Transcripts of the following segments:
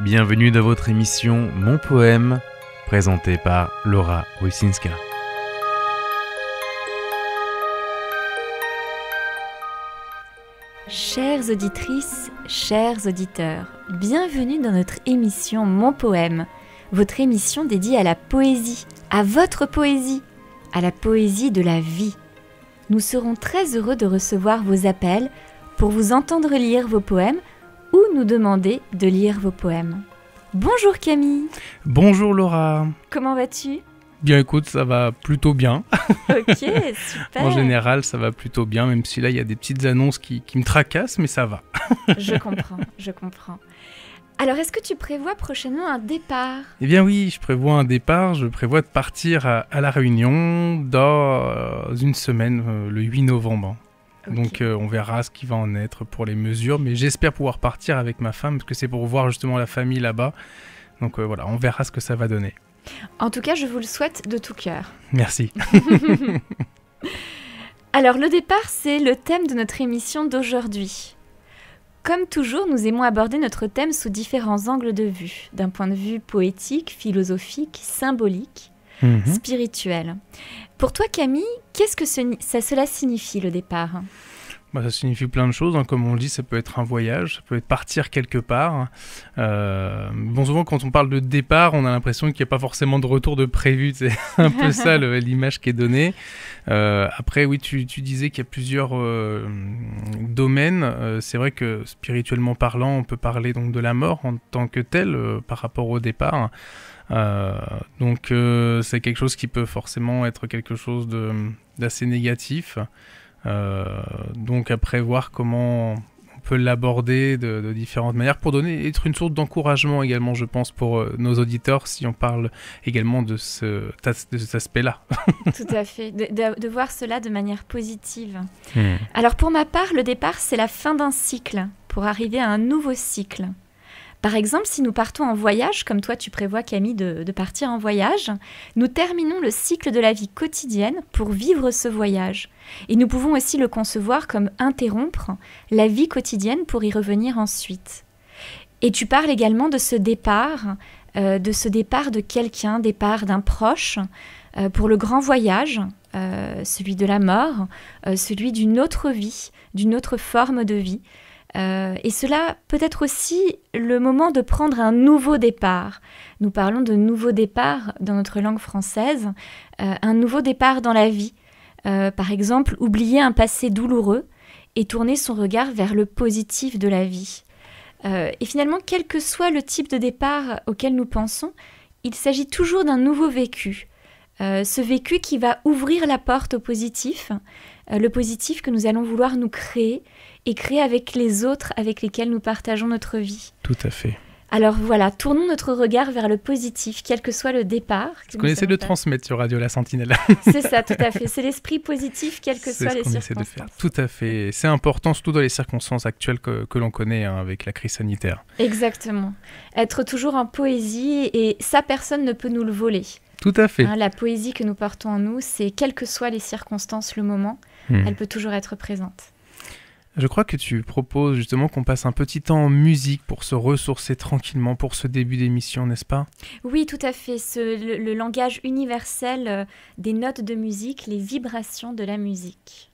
Bienvenue dans votre émission Mon Poème, présentée par Laura Wysinska. Chères auditrices, chers auditeurs, bienvenue dans notre émission Mon Poème, votre émission dédiée à la poésie, à votre poésie, à la poésie de la vie. Nous serons très heureux de recevoir vos appels pour vous entendre lire vos poèmes ou nous demander de lire vos poèmes. Bonjour Camille. Bonjour Laura. Comment vas-tu ? Bien écoute, ça va plutôt bien. Ok, super. En général, ça va plutôt bien, même si là, il y a des petites annonces qui me tracassent, mais ça va. Je comprends. Alors, est-ce que tu prévois prochainement un départ ? Eh bien oui, je prévois un départ. Je prévois de partir à La Réunion dans une semaine, le 8 novembre. Okay. Donc on verra ce qui va en être pour les mesures, mais j'espère pouvoir partir avec ma femme, parce que c'est pour voir justement la famille là-bas. Donc voilà, on verra ce que ça va donner. En tout cas, je vous le souhaite de tout cœur. Merci. Alors, le départ, c'est le thème de notre émission d'aujourd'hui. Comme toujours, nous aimons aborder notre thème sous différents angles de vue, d'un point de vue poétique, philosophique, symbolique, spirituel. Pour toi, Camille, qu'est-ce que cela signifie, le départ ? Ça signifie plein de choses, hein. Comme on le dit, ça peut être un voyage, ça peut être partir quelque part. Souvent quand on parle de départ, on a l'impression qu'il n'y a pas forcément de retour de prévu, c'est un peu ça l'image qui est donnée. Après oui, tu disais qu'il y a plusieurs domaines. C'est vrai que spirituellement parlant, on peut parler donc de la mort en tant que telle par rapport au départ. C'est quelque chose qui peut forcément être quelque chose d'assez négatif. Donc après voir comment on peut l'aborder de différentes manières pour être une sorte d'encouragement également, je pense, pour nos auditeurs, si on parle également de cet aspect-là. Tout à fait, de voir cela de manière positive. Alors pour ma part, le départ, c'est la fin d'un cycle pour arriver à un nouveau cycle. Par exemple, si nous partons en voyage, comme toi tu prévois Camille de partir en voyage, nous terminons le cycle de la vie quotidienne pour vivre ce voyage. Et nous pouvons aussi le concevoir comme interrompre la vie quotidienne pour y revenir ensuite. Et tu parles également de ce départ de quelqu'un, départ d'un proche, pour le grand voyage, celui de la mort, celui d'une autre vie, d'une autre forme de vie. Et cela peut être aussi le moment de prendre un nouveau départ. Nous parlons de nouveau départ dans notre langue française, un nouveau départ dans la vie. Par exemple, oublier un passé douloureux et tourner son regard vers le positif de la vie. Et finalement, quel que soit le type de départ auquel nous pensons, il s'agit toujours d'un nouveau vécu. Ce vécu qui va ouvrir la porte au positif, le positif que nous allons vouloir nous créer et créer avec les autres avec lesquels nous partageons notre vie. Tout à fait. Alors voilà, tournons notre regard vers le positif, quel que soit le départ. Ce qu'on essaie de transmettre sur Radio La Sentinelle. C'est ça, tout à fait. C'est l'esprit positif, quelles que soient les circonstances. C'est ce qu'on essaie de faire. Tout à fait. C'est important, surtout dans les circonstances actuelles que l'on connaît avec la crise sanitaire. Exactement. Être toujours en poésie et ça, personne ne peut nous le voler. Tout à fait. La poésie que nous portons en nous, c'est quelles que soient les circonstances, le moment, elle peut toujours être présente. Je crois que tu proposes justement qu'on passe un petit temps en musique pour se ressourcer tranquillement pour ce début d'émission, n'est-ce pas ? Oui, tout à fait. Le langage universel des notes de musique, les vibrations de la musique.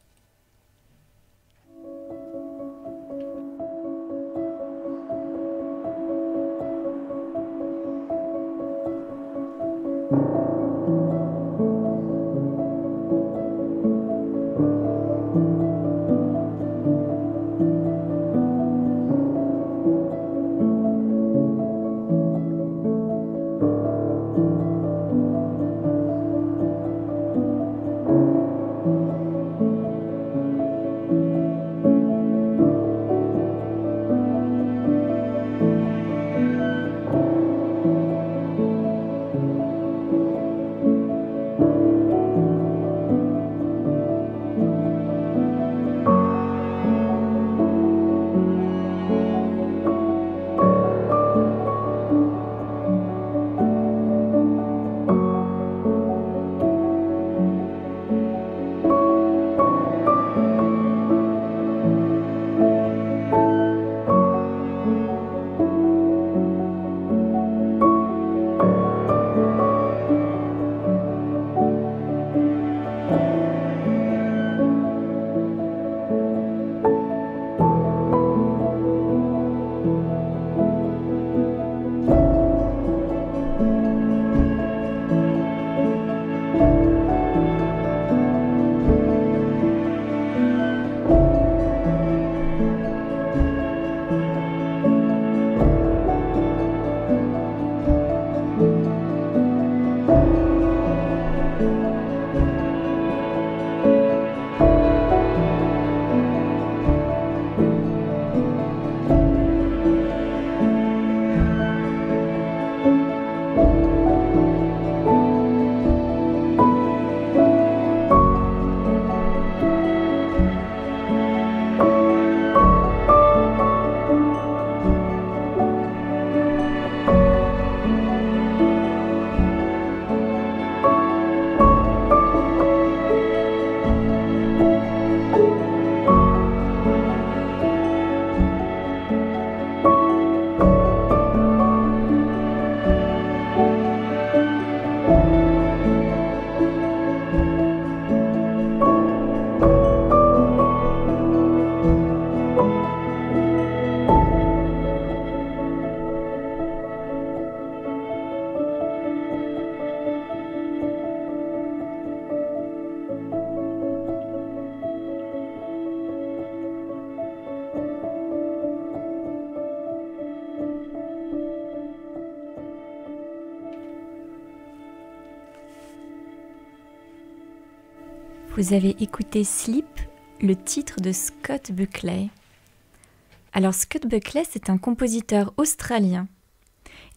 Vous avez écouté Sleep, le titre de Scott Buckley. Alors Scott Buckley, c'est un compositeur australien.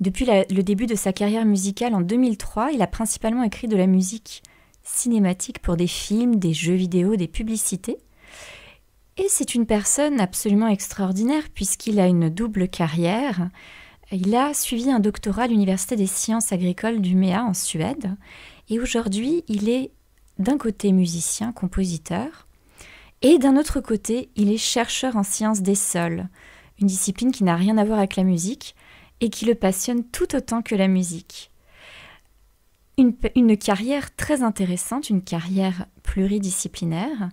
Depuis le début de sa carrière musicale en 2003, il a principalement écrit de la musique cinématique pour des films, des jeux vidéo, des publicités. Et c'est une personne absolument extraordinaire puisqu'il a une double carrière. Il a suivi un doctorat à l'Université des sciences agricoles d'Umeå en Suède. Et aujourd'hui, il est d'un côté musicien, compositeur, et d'un autre côté, il est chercheur en sciences des sols, une discipline qui n'a rien à voir avec la musique et qui le passionne tout autant que la musique. Une carrière très intéressante, une carrière pluridisciplinaire,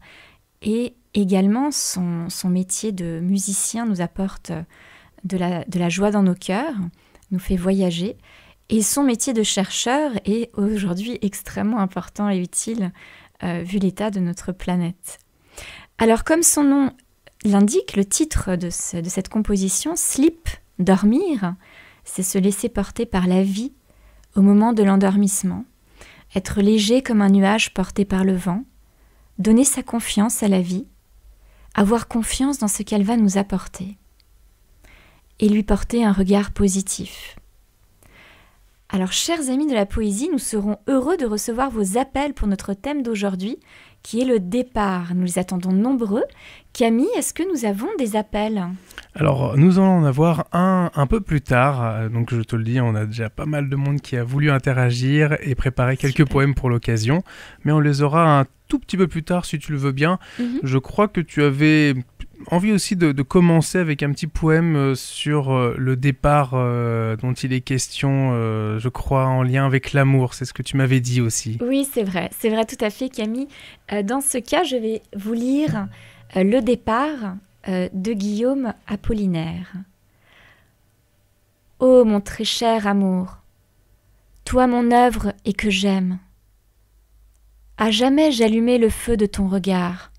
et également son métier de musicien nous apporte de la joie dans nos cœurs, nous fait voyager, et son métier de chercheur est aujourd'hui extrêmement important et utile vu l'état de notre planète. Alors comme son nom l'indique, le titre de cette composition, Sleep, dormir, c'est se laisser porter par la vie au moment de l'endormissement, être léger comme un nuage porté par le vent, donner sa confiance à la vie, avoir confiance dans ce qu'elle va nous apporter et lui porter un regard positif. Alors, chers amis de la poésie, nous serons heureux de recevoir vos appels pour notre thème d'aujourd'hui, qui est le départ. Nous les attendons nombreux. Camille, est-ce que nous avons des appels ? Alors, nous allons en avoir un peu plus tard. Donc, je te le dis, on a déjà pas mal de monde qui a voulu interagir et préparer quelques poèmes pour l'occasion. Mais on les aura un tout petit peu plus tard, si tu le veux bien. Je crois que tu avais envie aussi de commencer avec un petit poème sur le départ dont il est question, je crois, en lien avec l'amour. C'est ce que tu m'avais dit aussi. Oui, c'est vrai tout à fait, Camille. Dans ce cas, je vais vous lire le départ de Guillaume Apollinaire. Ô mon très cher amour, toi mon œuvre et que j'aime, à jamais j'allumai le feu de ton regard.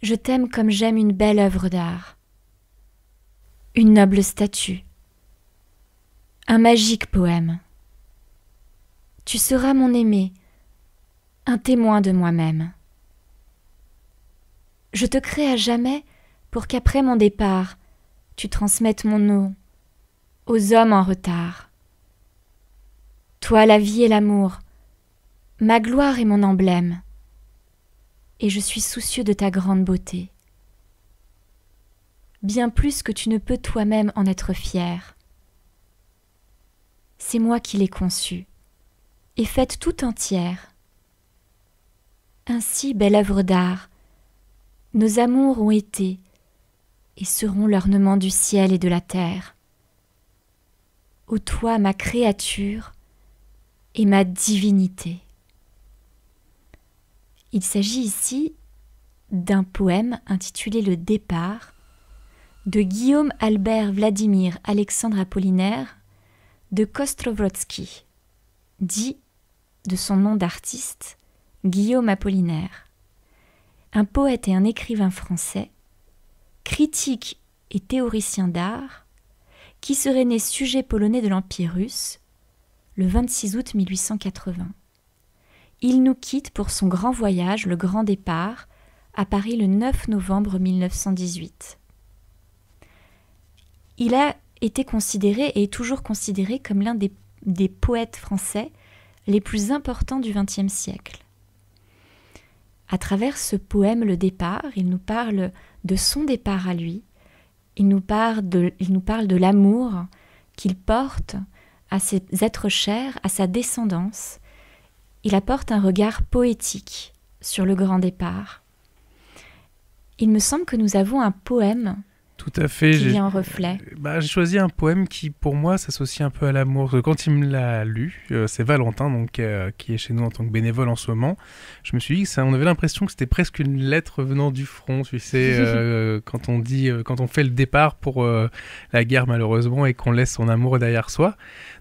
Je t'aime comme j'aime une belle œuvre d'art, une noble statue, un magique poème. Tu seras mon aimé, un témoin de moi-même. Je te crée à jamais pour qu'après mon départ, tu transmettes mon nom aux hommes en retard. Toi la vie et l'amour, ma gloire et mon emblème, et je suis soucieux de ta grande beauté. Bien plus que tu ne peux toi-même en être fier. C'est moi qui l'ai conçue, et faite tout entière. Ainsi, belle œuvre d'art, nos amours ont été et seront l'ornement du ciel et de la terre. Ô toi, ma créature et ma divinité. Il s'agit ici d'un poème intitulé Le départ de Guillaume Albert Vladimir Alexandre Apollinaire de Kostrovrodsky, dit de son nom d'artiste Guillaume Apollinaire. Un poète et un écrivain français, critique et théoricien d'art, qui serait né sujet polonais de l'Empire russe le 26 août 1880. Il nous quitte pour son grand voyage, le grand départ, à Paris le 9 novembre 1918. Il a été considéré et est toujours considéré comme l'un des poètes français les plus importants du XXe siècle. À travers ce poème Le départ, il nous parle de son départ à lui, il nous parle de l'amour qu'il porte à ses êtres chers, à sa descendance. Il apporte un regard poétique sur le grand départ. Il me semble que nous avons un poème tout à fait, qui vient en reflet. J'ai choisi un poème qui, pour moi, s'associe un peu à l'amour. Quand il me l'a lu, c'est Valentin, donc, qui est chez nous en tant que bénévole en ce moment, je me suis dit on avait l'impression que c'était presque une lettre venant du front, tu sais, quand on fait le départ pour la guerre malheureusement et qu'on laisse son amour derrière soi.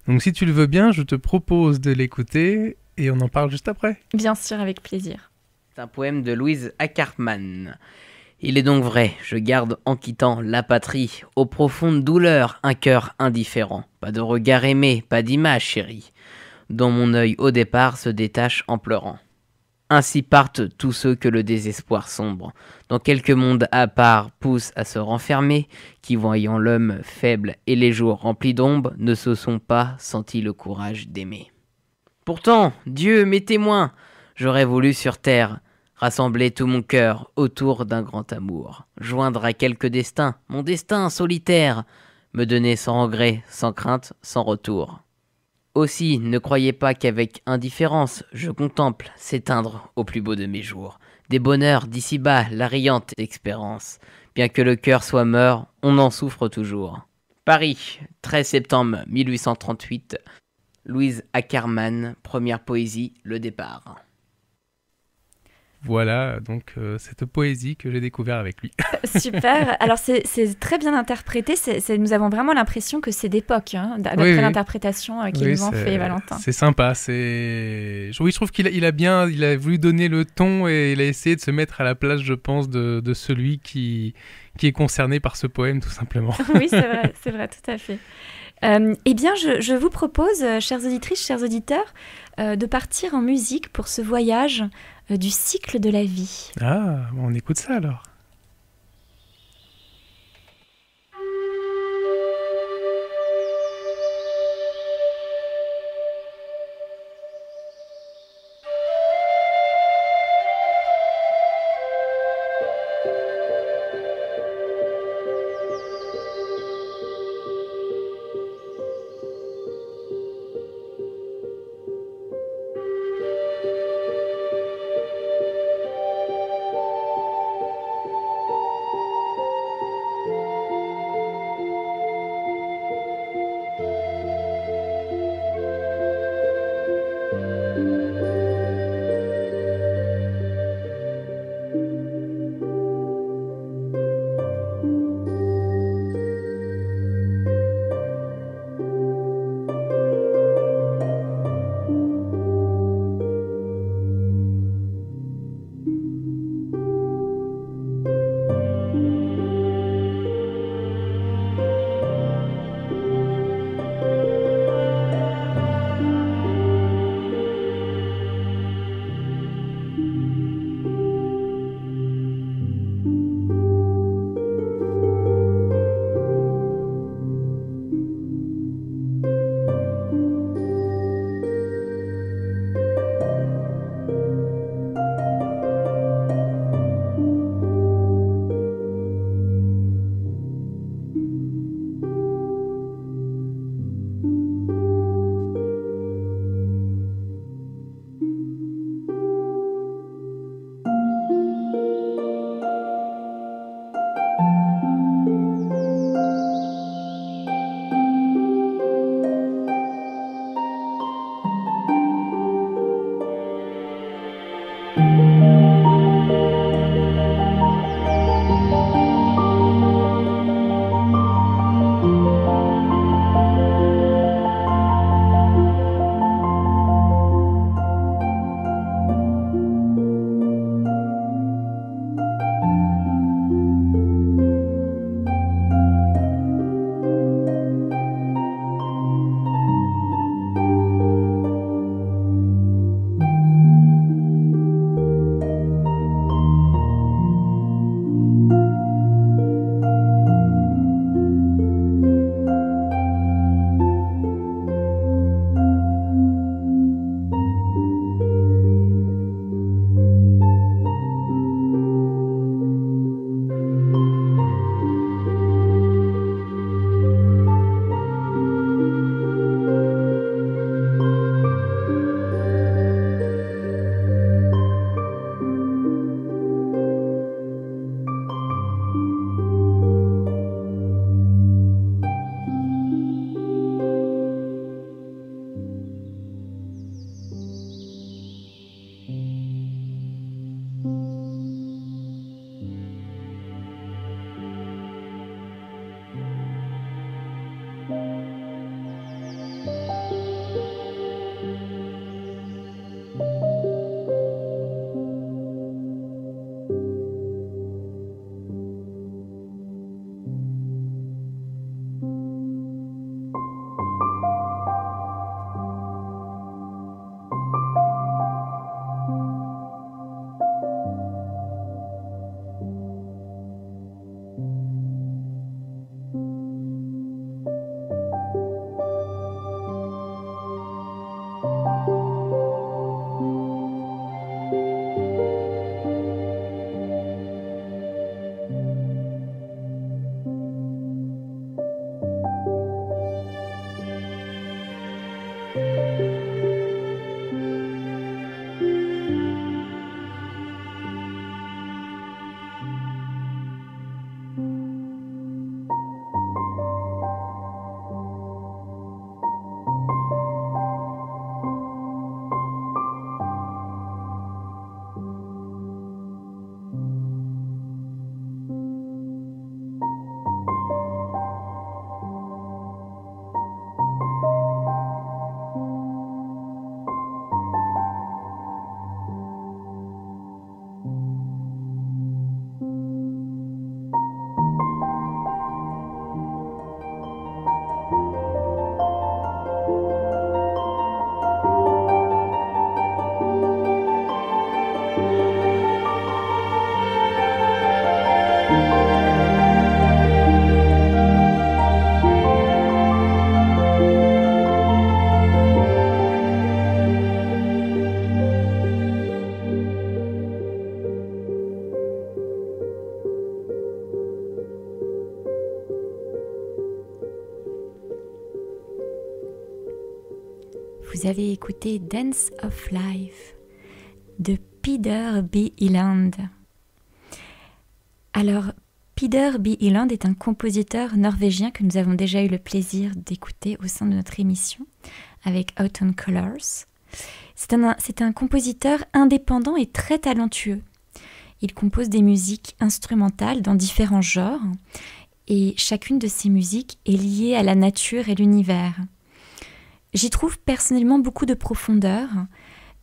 Donc si tu le veux bien, je te propose de l'écouter et on en parle juste après. Bien sûr, avec plaisir. C'est un poème de Louise Ackermann. Il est donc vrai, je garde en quittant la patrie, aux profondes douleurs, un cœur indifférent. Pas de regard aimé, pas d'image chérie, dont mon œil au départ se détache en pleurant. Ainsi partent tous ceux que le désespoir sombre, dans quelques mondes à part, poussent à se renfermer, qui voyant l'homme faible et les jours remplis d'ombre, ne se sont pas senti le courage d'aimer. Pourtant, Dieu m'est témoin, j'aurais voulu sur terre rassembler tout mon cœur autour d'un grand amour, joindre à quelque destin, mon destin solitaire, me donner sans regret, sans crainte, sans retour. Aussi, ne croyez pas qu'avec indifférence, je contemple s'éteindre au plus beau de mes jours. Des bonheurs d'ici-bas, la riante espérance. Bien que le cœur soit mort, on en souffre toujours. Paris, 13 septembre 1838. Louise Ackermann, première poésie, Le départ. Voilà, donc cette poésie que j'ai découvert avec lui. Super. Alors, c'est très bien interprété. Nous avons vraiment l'impression que c'est d'époque, d'après l'interprétation qu'il nous en fait, Valentin. C'est sympa. Oui, je trouve qu'il a voulu donner le ton et il a essayé de se mettre à la place, je pense, de celui qui est concerné par ce poème, tout simplement. Oui, c'est vrai, tout à fait. Eh bien, je vous propose, chères auditrices, chers auditeurs, de partir en musique pour ce voyage du cycle de la vie. Ah, on écoute ça alors. Vous avez écouté Dance of Life de Peder B. Hyland. Alors, Peder B. Hyland est un compositeur norvégien que nous avons déjà eu le plaisir d'écouter au sein de notre émission avec Autumn Colors. C'est un compositeur indépendant et très talentueux. Il compose des musiques instrumentales dans différents genres et chacune de ces musiques est liée à la nature et l'univers. J'y trouve personnellement beaucoup de profondeur,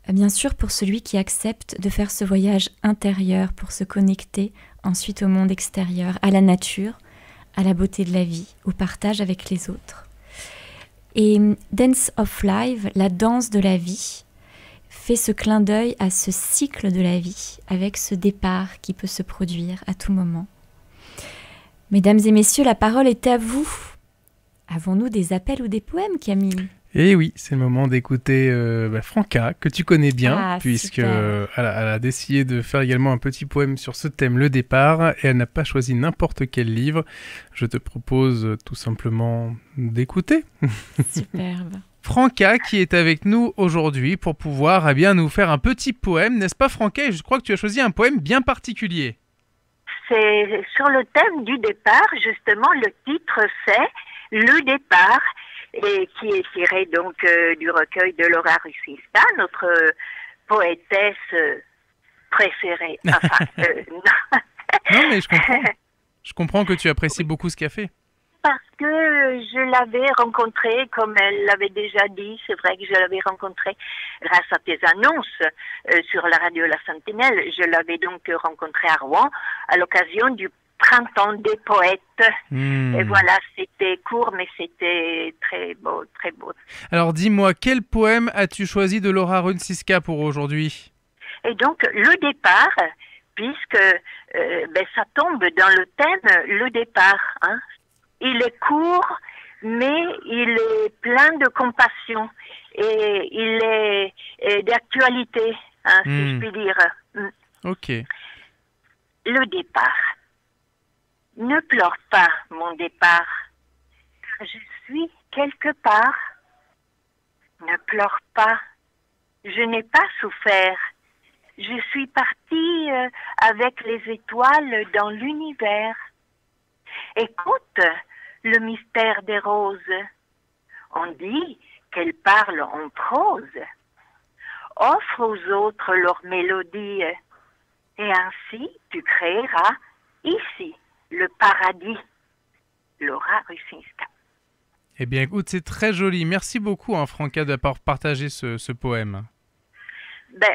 bien sûr pour celui qui accepte de faire ce voyage intérieur pour se connecter ensuite au monde extérieur, à la nature, à la beauté de la vie, au partage avec les autres. Et Dance of Life, la danse de la vie, fait ce clin d'œil à ce cycle de la vie, avec ce départ qui peut se produire à tout moment. Mesdames et messieurs, la parole est à vous. Avons-nous des appels ou des poèmes, Camille ? Et oui, c'est le moment d'écouter Franca, que tu connais bien, puisqu'elle a décidé de faire également un petit poème sur ce thème, le départ, et elle n'a pas choisi n'importe quel livre. Je te propose tout simplement d'écouter. Superbe. Franca qui est avec nous aujourd'hui pour pouvoir nous faire un petit poème, n'est-ce pas Franca ? Et je crois que tu as choisi un poème bien particulier. C'est sur le thème du départ, justement, le titre c'est « Le départ ». Et qui est tiré donc du recueil de Laura Rusinska, notre poétesse préférée. Enfin, non, mais je comprends. Je comprends que tu apprécies beaucoup ce qu'elle fait. Parce que je l'avais rencontrée, comme elle l'avait déjà dit, c'est vrai que je l'avais rencontrée grâce à tes annonces sur la radio La Sentinelle. Je l'avais donc rencontrée à Rouen à l'occasion du Printemps des poètes. Et voilà, c'était court, mais c'était très beau, très beau. Alors dis-moi, quel poème as-tu choisi de Laura Rusinska pour aujourd'hui ? Et donc, le départ, puisque ça tombe dans le thème, le départ. Hein. Il est court, mais il est plein de compassion. Et il est d'actualité, hein, si je puis dire. Ok. Le départ. Ne pleure pas, mon départ, car je suis quelque part. Ne pleure pas, je n'ai pas souffert. Je suis partie avec les étoiles dans l'univers. Écoute le mystère des roses. On dit qu'elles parlent en prose. Offre aux autres leur mélodie, et ainsi tu créeras ici le paradis. Laura Rusinska. Eh bien, écoute, c'est très joli. Merci beaucoup, Franca, d'avoir partagé ce poème.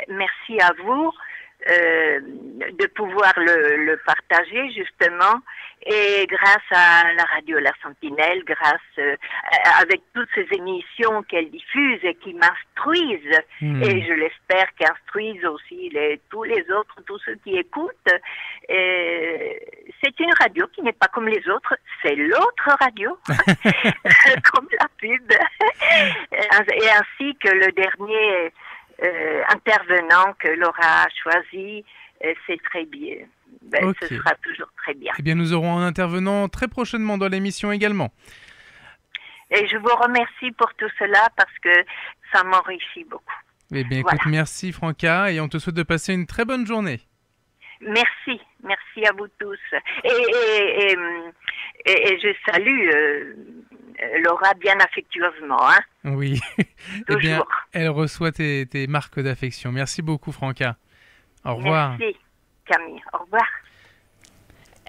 Merci à vous de pouvoir le partager, justement. Et grâce à la radio La Sentinelle, avec toutes ces émissions qu'elle diffuse et qui m'instruisent, et je l'espère qu'instruisent aussi tous les autres, tous ceux qui écoutent. C'est une radio qui n'est pas comme les autres, c'est l'autre radio, comme la pub. Et ainsi que le dernier intervenant que Laura a choisi, c'est très bien. Okay. Ce sera toujours très bien. Eh bien, nous aurons un intervenant très prochainement dans l'émission également. Et je vous remercie pour tout cela parce que ça m'enrichit beaucoup. Eh bien, écoute, merci Franca et on te souhaite de passer une très bonne journée. Merci à vous tous. Et je salue Laura bien affectueusement. Hein. Oui, toujours. Eh bien, elle reçoit tes marques d'affection. Merci beaucoup Franca. Au revoir. Merci Camille, au revoir.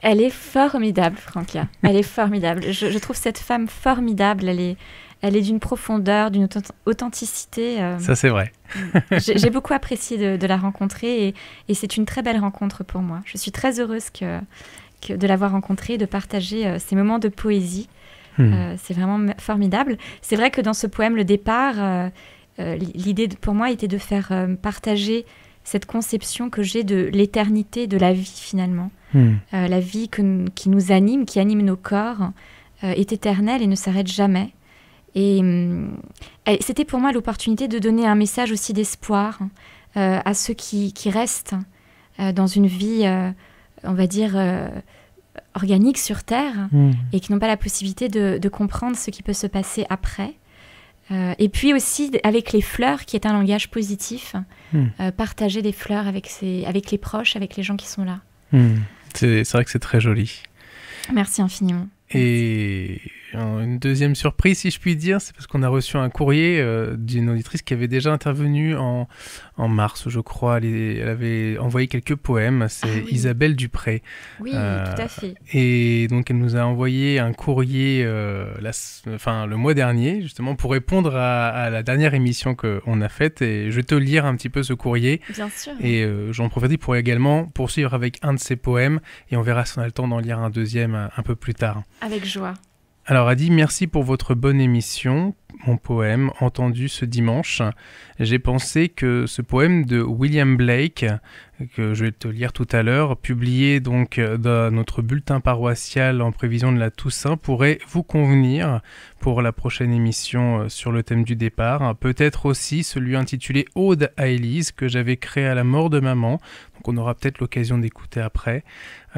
Elle est formidable, Franca. Elle est formidable. Je trouve cette femme formidable. Elle est d'une profondeur, d'une authenticité. Ça, c'est vrai. J'ai beaucoup apprécié de la rencontrer et c'est une très belle rencontre pour moi. Je suis très heureuse de l'avoir rencontrée et de partager ces moments de poésie. C'est vraiment formidable. C'est vrai que dans ce poème, le départ, l'idée pour moi était de faire partager cette conception que j'ai de l'éternité, de la vie finalement. La vie qui nous anime, qui anime nos corps, est éternelle et ne s'arrête jamais. Et c'était pour moi l'opportunité de donner un message aussi d'espoir à ceux qui restent dans une vie, on va dire, organique sur Terre et qui n'ont pas la possibilité de comprendre ce qui peut se passer après. Et puis aussi avec les fleurs, qui est un langage positif, partager des fleurs avec les proches, avec les gens qui sont là. C'est vrai que c'est très joli. Merci infiniment. Et une deuxième surprise, si je puis dire, c'est parce qu'on a reçu un courrier d'une auditrice qui avait déjà intervenu en mars, je crois. Elle avait envoyé quelques poèmes. C'est Isabelle Dupré. Oui, tout à fait. Et donc, elle nous a envoyé un courrier le mois dernier, justement, pour répondre à la dernière émission qu'on a faite. Et je vais te lire un petit peu ce courrier. Bien sûr. Et j'en profite pour également poursuivre avec un de ses poèmes. Et on verra si on a le temps d'en lire un deuxième un peu plus tard. Avec joie. Alors, elle dit « Merci pour votre bonne émission, mon poème, entendu ce dimanche. J'ai pensé que ce poème de William Blake, que je vais te lire tout à l'heure, publié donc dans notre bulletin paroissial en prévision de la Toussaint, pourrait vous convenir pour la prochaine émission sur le thème du départ. Peut-être aussi celui intitulé « Ode à Élise » que j'avais créé à la mort de maman. Donc, on aura peut-être l'occasion d'écouter après.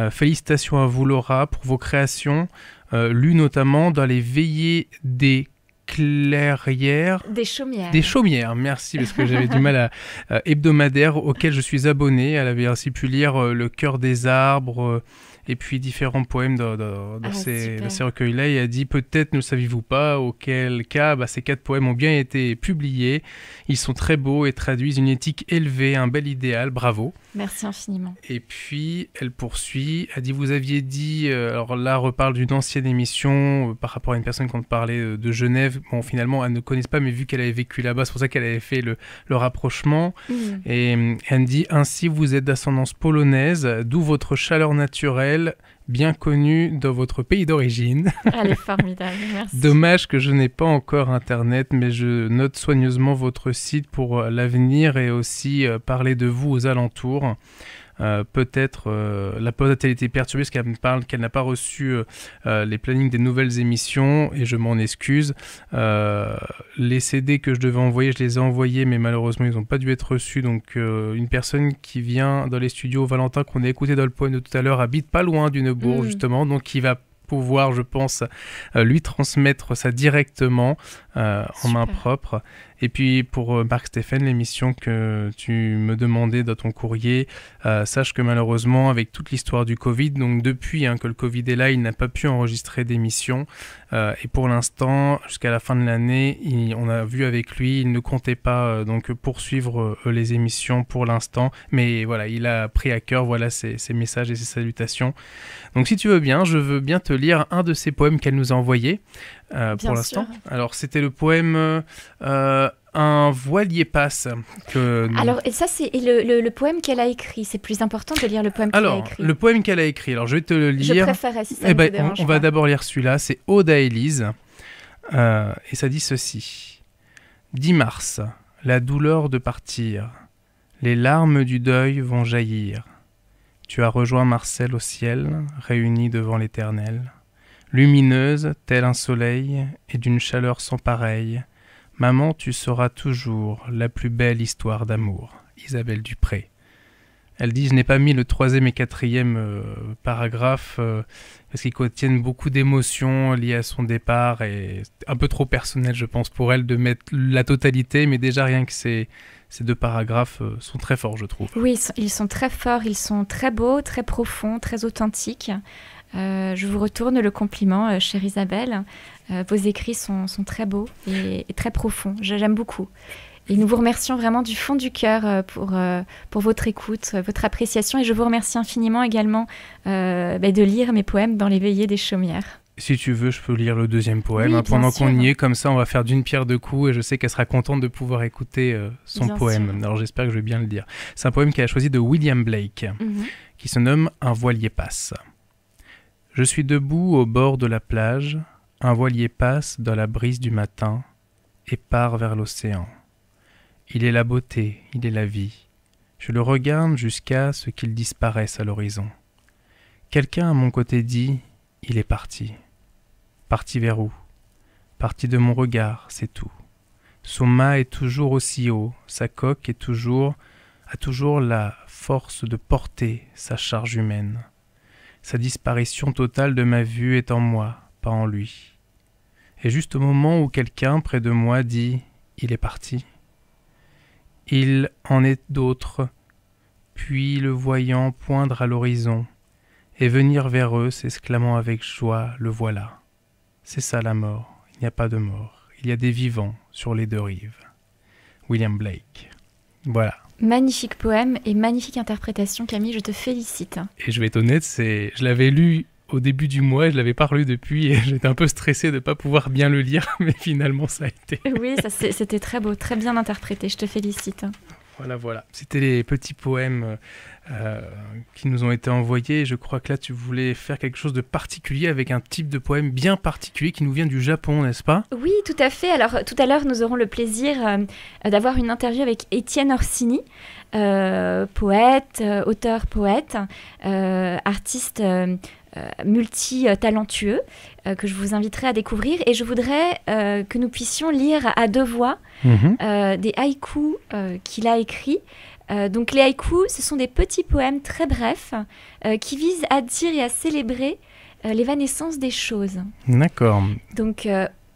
Félicitations à vous, Laura, pour vos créations. Lu notamment dans les veillées des clairières... Des chaumières. Des chaumières, merci, parce que j'avais du mal à... hebdomadaire auquel je suis abonné. Elle avait ainsi pu lire Le cœur des arbres... et puis différents poèmes dans ces recueils-là. Et elle a dit, peut-être ne le saviez-vous pas, auquel cas ces 4 poèmes ont bien été publiés. Ils sont très beaux et traduisent une éthique élevée, un bel idéal, bravo. Merci infiniment. Et puis, elle poursuit, elle dit, vous aviez dit, alors là, reparle d'une ancienne émission par rapport à une personne qu'on parlait de Genève. Bon, finalement, elle ne connaît pas, mais vu qu'elle avait vécu là-bas, c'est pour ça qu'elle avait fait le rapprochement. Et elle dit, ainsi, vous êtes d'ascendance polonaise, d'où votre chaleur naturelle, bien connue dans votre pays d'origine. Elle est formidable, merci. Dommage que je n'ai pas encore Internet, mais je note soigneusement votre site pour l'avenir et aussi parler de vous aux alentours. Peut-être la pause a-t-elle été perturbée parce qu'elle me parle qu'elle n'a pas reçu les plannings des nouvelles émissions et je m'en excuse. Les CD que je devais envoyer, je les ai envoyés mais malheureusement ils n'ont pas dû être reçus. Donc une personne qui vient dans les studios, Valentin, qu'on a écouté dans le poème de tout à l'heure, habite pas loin du Neubourg justement, donc il va pouvoir, je pense, lui transmettre ça directement en main propre. Et puis pour Marc Stéphane, l'émission que tu me demandais dans ton courrier, sache que malheureusement avec toute l'histoire du Covid, donc depuis que le Covid est là, il n'a pas pu enregistrer d'émission et pour l'instant, jusqu'à la fin de l'année, on a vu avec lui, il ne comptait pas donc poursuivre les émissions pour l'instant, mais voilà, il a pris à cœur ses messages et ses salutations. Donc si tu veux bien, je veux bien te lire un de ces poèmes qu'elle nous a envoyé pour l'instant. Alors c'était le poème Un voilier passe. Alors et ça c'est le poème qu'elle a écrit, c'est plus important de lire le poème qu'elle a écrit. Alors le poème qu'elle a écrit, alors je vais te le lire. Je préférerais si ça ne te dérange pas. On va d'abord lire celui-là, c'est Ode à Élise et ça dit ceci. 10 mars, la douleur de partir, les larmes du deuil vont jaillir. Tu as rejoint Marcel au ciel, réunis devant l'Éternel. Lumineuse, tel un soleil, et d'une chaleur sans pareille, maman, tu seras toujours la plus belle histoire d'amour. Isabelle Dupré. Elle dit, je n'ai pas mis le 3e et 4e paragraphe parce qu'ils contiennent beaucoup d'émotions liées à son départ et un peu trop personnel, je pense, pour elle de mettre la totalité, mais déjà rien que ces 2 paragraphes sont très forts, je trouve. Oui, ils sont très forts, ils sont très beaux, très profonds, très authentiques. Je vous retourne le compliment, chère Isabelle. Vos écrits sont très beaux et très profonds. J'aime beaucoup. Et nous vous remercions vraiment du fond du cœur pour votre écoute, votre appréciation. Et je vous remercie infiniment également de lire mes poèmes dans les veillées des chaumières. Si tu veux, je peux lire le 2e poème. Oui, pendant qu'on y est, comme ça, on va faire d'une pierre deux coups. Et je sais qu'elle sera contente de pouvoir écouter son poème. Sûr. Alors j'espère que je vais bien le dire. C'est un poème qu'elle a choisi de William Blake, qui se nomme « Un voilier passe ». Je suis debout au bord de la plage. Un voilier passe dans la brise du matin et part vers l'océan. Il est la beauté, il est la vie. Je le regarde jusqu'à ce qu'il disparaisse à l'horizon. Quelqu'un à mon côté dit, il est parti. Parti vers où? Parti de mon regard, c'est tout. Son mât est toujours aussi haut, sa coque a toujours la force de porter sa charge humaine. Sa disparition totale de ma vue est en moi, pas en lui. Et juste au moment où quelqu'un près de moi dit « Il est parti », il en est d'autres, puis le voyant poindre à l'horizon, et venir vers eux, s'exclamant avec joie « Le voilà ». C'est ça la mort, il n'y a pas de mort, il y a des vivants sur les deux rives. William Blake. Voilà. Magnifique poème et magnifique interprétation, Camille, je te félicite. Et je vais être honnête, je l'avais lu au début du mois, je l'avais pas relu depuis et j'étais un peu stressé de ne pas pouvoir bien le lire, mais finalement ça a été. Oui, c'était très beau, très bien interprété, je te félicite. Voilà. C'était les petits poèmes qui nous ont été envoyés. Je crois que là, tu voulais faire quelque chose de particulier avec un type de poème bien particulier qui nous vient du Japon, n'est-ce pas ? Oui, tout à fait. Alors, tout à l'heure, nous aurons le plaisir d'avoir une interview avec Étienne Orsini, poète, auteur-poète, artiste multi-talentueux, que je vous inviterai à découvrir. Et je voudrais que nous puissions lire à deux voix des haïkus qu'il a écrits. Donc les haïkus, ce sont des petits poèmes très brefs qui visent à dire et à célébrer l'évanescence des choses. D'accord. Donc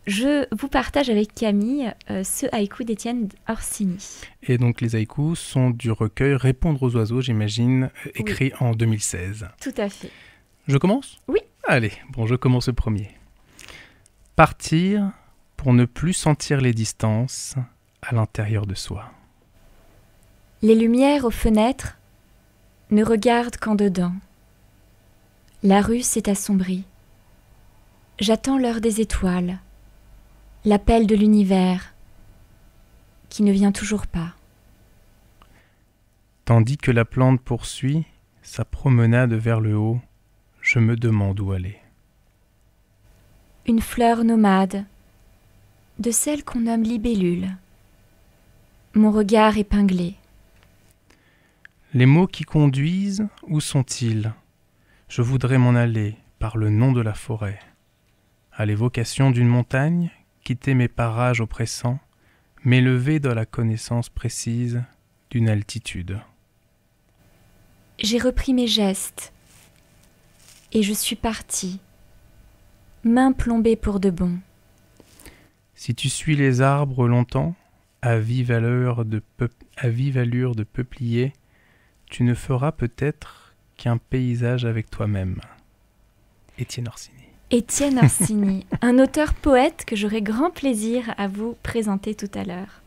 je vous partage avec Camille ce haïku d'Étienne Orsini. Et donc les haïkus sont du recueil Répondre aux oiseaux, j'imagine, écrit en 2016. Tout à fait. Je commence ? Oui. Allez, je commence le premier. Partir pour ne plus sentir les distances à l'intérieur de soi. Les lumières aux fenêtres ne regardent qu'en dedans. La rue s'est assombrie. J'attends l'heure des étoiles, l'appel de l'univers qui ne vient toujours pas. Tandis que la plante poursuit sa promenade vers le haut, je me demande où aller. Une fleur nomade, de celle qu'on nomme libellule. Mon regard épinglé. Les mots qui conduisent, où sont-ils ? Je voudrais m'en aller par le nom de la forêt, à l'évocation d'une montagne, quitter mes parages oppressants, m'élever dans la connaissance précise d'une altitude. J'ai repris mes gestes et je suis partie, main plombée pour de bon. Si tu suis les arbres longtemps, à vive allure de peuplier, tu ne feras peut-être qu'un paysage avec toi-même. Étienne Orsini. Étienne Orsini, un auteur-poète que j'aurai grand plaisir à vous présenter tout à l'heure.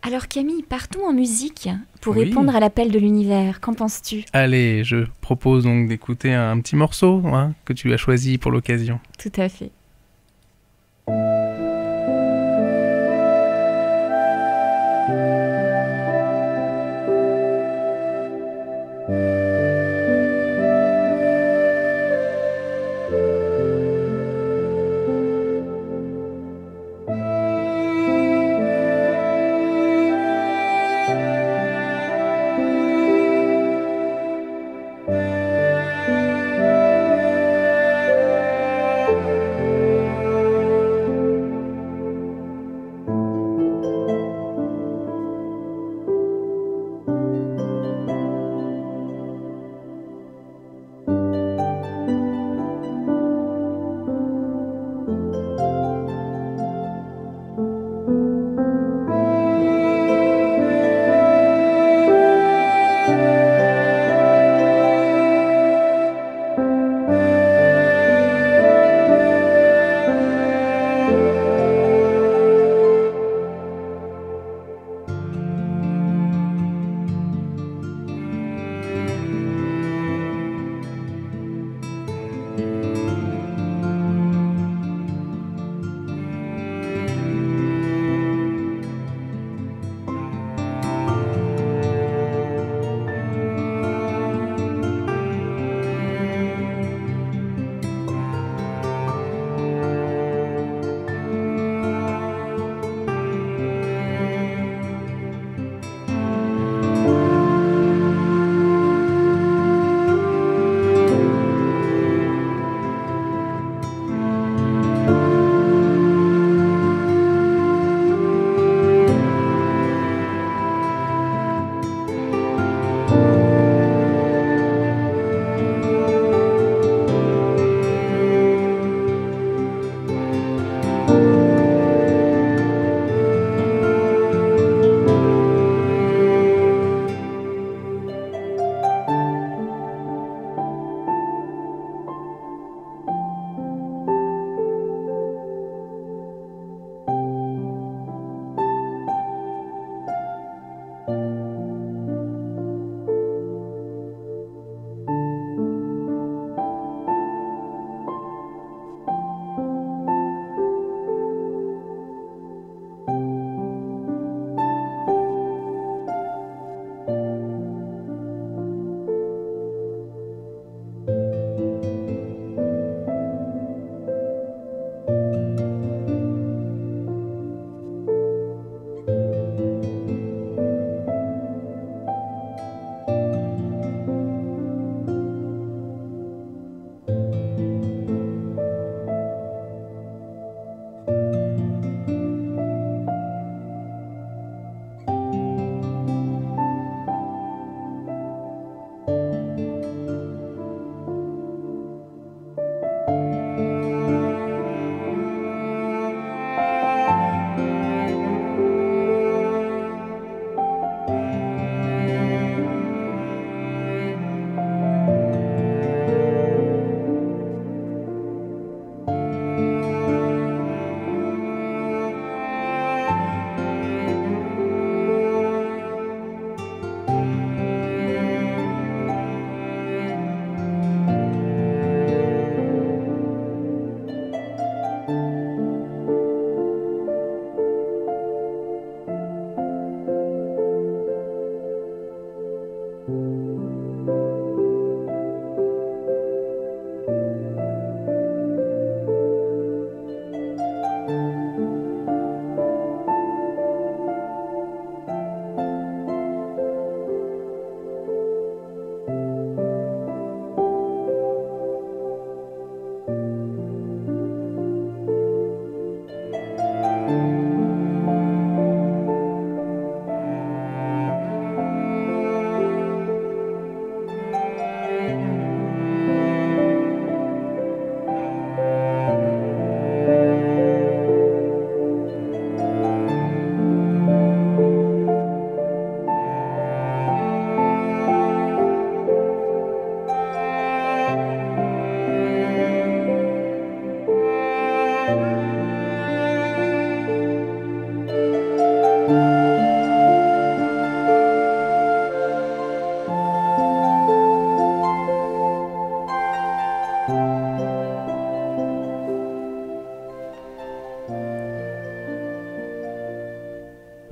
Alors Camille, partons en musique pour répondre à l'appel de l'univers. Qu'en penses-tu ? Allez, je propose donc d'écouter un petit morceau que tu as choisi pour l'occasion. Tout à fait.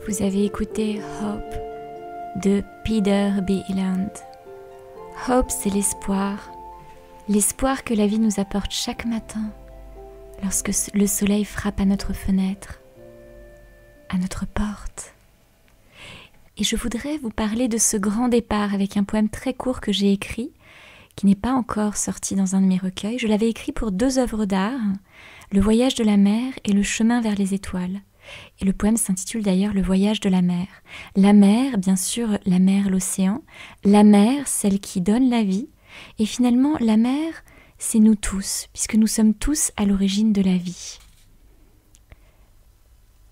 Vous avez écouté Hope de Peter B. Eland. Hope, c'est l'espoir. L'espoir que la vie nous apporte chaque matin lorsque le soleil frappe à notre fenêtre, à notre porte. Et je voudrais vous parler de ce grand départ avec un poème très court que j'ai écrit, qui n'est pas encore sorti dans un de mes recueils. Je l'avais écrit pour 2 œuvres d'art, Le voyage de la mer et Le chemin vers les étoiles. Et le poème s'intitule d'ailleurs Le voyage de la mer. La mer, bien sûr, la mer, l'océan. La mer, celle qui donne la vie. Et finalement, la mer, c'est nous tous, puisque nous sommes tous à l'origine de la vie.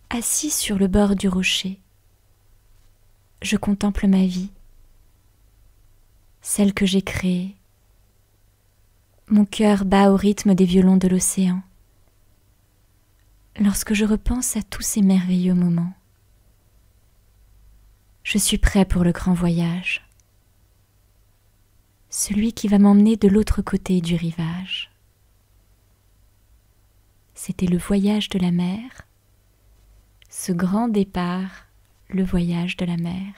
Assis sur le bord du rocher, je contemple ma vie, celle que j'ai créée. Mon cœur bat au rythme des violons de l'océan. Lorsque je repense à tous ces merveilleux moments, je suis prêt pour le grand voyage, celui qui va m'emmener de l'autre côté du rivage. C'était le voyage de la mer, ce grand départ, le voyage de la mer.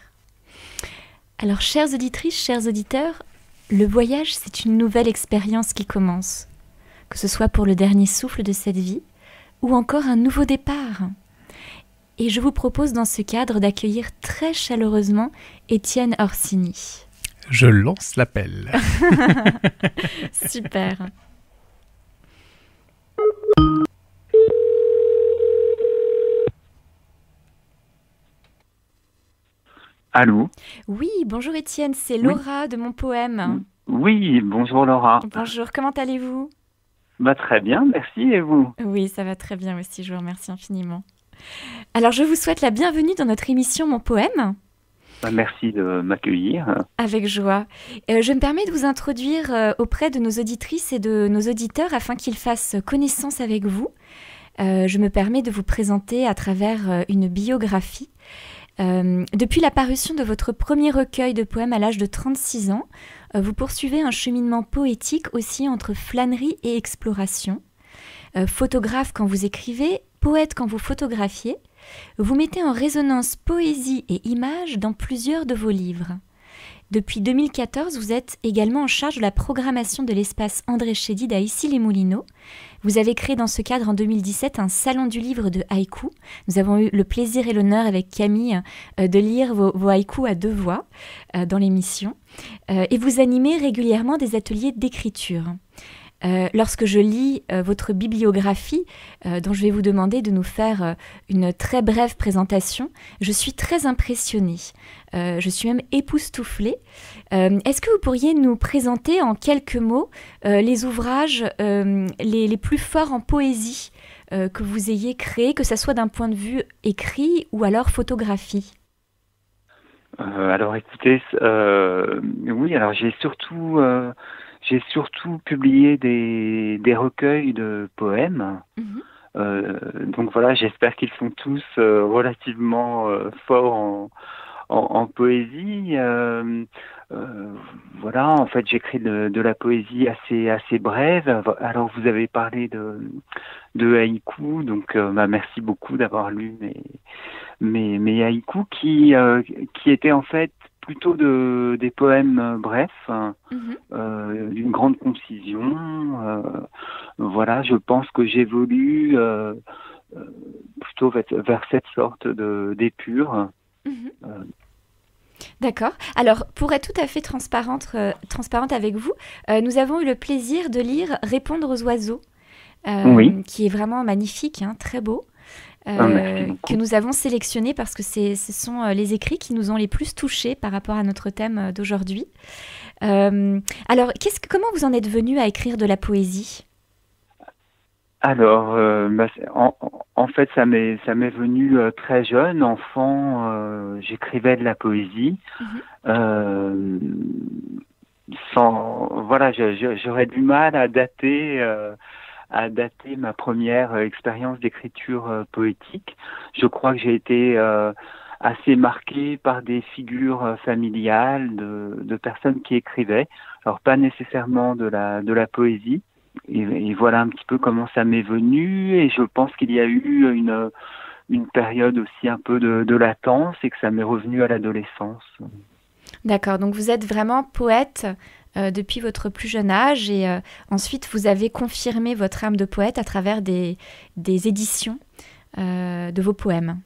Alors, chères auditrices, chers auditeurs, le voyage, c'est une nouvelle expérience qui commence, que ce soit pour le dernier souffle de cette vie, ou encore un nouveau départ. Et je vous propose dans ce cadre d'accueillir très chaleureusement Étienne Orsini. Je lance l'appel. Super. Allô? Oui, bonjour Étienne, c'est Laura de mon poème. Oui, bonjour Laura. Bonjour, comment allez-vous? Très bien, merci, et vous? Oui, ça va très bien aussi, je vous remercie infiniment. Alors, je vous souhaite la bienvenue dans notre émission Mon Poème. Merci de m'accueillir. Avec joie. Je me permets de vous introduire auprès de nos auditrices et de nos auditeurs afin qu'ils fassent connaissance avec vous. Je me permets de vous présenter à travers une biographie. Depuis la parution de votre premier recueil de poèmes à l'âge de 36 ans, vous poursuivez un cheminement poétique aussi entre flânerie et exploration. Photographe quand vous écrivez, poète quand vous photographiez, vous mettez en résonance poésie et images dans plusieurs de vos livres. Depuis 2014, vous êtes également en charge de la programmation de l'espace André Chédid à Issy-les-Moulineaux. Vous avez créé dans ce cadre en 2017 un salon du livre de haïku. Nous avons eu le plaisir et l'honneur avec Camille de lire vos haïkus à 2 voix dans l'émission. Et vous animez régulièrement des ateliers d'écriture. Lorsque je lis votre bibliographie, dont je vais vous demander de nous faire une très brève présentation, je suis très impressionnée. Je suis même époustouflée. Est-ce que vous pourriez nous présenter en quelques mots les ouvrages les plus forts en poésie que vous ayez créés, que ce soit d'un point de vue écrit ou alors photographie? Alors écoutez, oui, alors j'ai surtout publié des recueils de poèmes. Donc voilà, j'espère qu'ils sont tous relativement forts en poésie. Voilà, en fait, j'écris de la poésie assez brève. Alors, vous avez parlé de haïku, donc merci beaucoup d'avoir lu mes haïkus qui étaient en fait plutôt des poèmes brefs, d'une grande concision. Voilà, je pense que j'évolue plutôt vers cette sorte d'épure. D'accord. Alors, pour être tout à fait transparente avec vous, nous avons eu le plaisir de lire Répondre aux oiseaux, qui est vraiment magnifique, très beau, que nous avons sélectionné parce que ce sont les écrits qui nous ont les plus touchés par rapport à notre thème d'aujourd'hui. Alors, comment vous en êtes venu à écrire de la poésie ? Alors, en fait, ça m'est venu très jeune, enfant. J'écrivais de la poésie. Voilà, j'aurais du mal à dater ma première expérience d'écriture poétique. Je crois que j'ai été assez marqué par des figures familiales de personnes qui écrivaient. Alors, pas nécessairement de la poésie. Et voilà un petit peu comment ça m'est venu, et je pense qu'il y a eu une période aussi un peu de latence et que ça m'est revenu à l'adolescence. D'accord, donc vous êtes vraiment poète depuis votre plus jeune âge et ensuite vous avez confirmé votre âme de poète à travers des éditions de vos poèmes.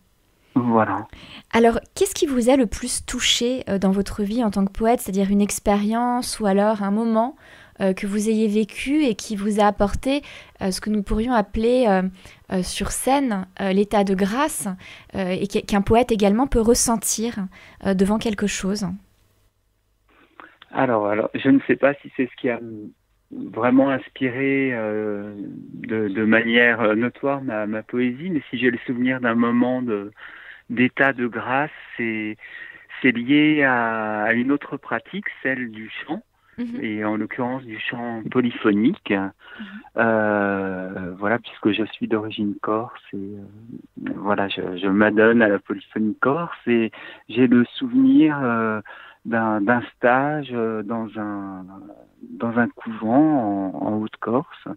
Voilà. Alors, qu'est-ce qui vous a le plus touché dans votre vie en tant que poète, c'est-à-dire une expérience ou alors un moment que vous ayez vécu et qui vous a apporté ce que nous pourrions appeler sur scène l'état de grâce et qu'un poète également peut ressentir devant quelque chose? Alors, je ne sais pas si c'est ce qui a vraiment inspiré de manière notoire ma poésie, mais si j'ai le souvenir d'un moment d'état de grâce, c'est lié à une autre pratique, celle du chant, et en l'occurrence du chant polyphonique. Voilà, puisque je suis d'origine corse, et voilà, je m'adonne à la polyphonie corse, et j'ai le souvenir d'un stage dans un couvent en Haute-Corse,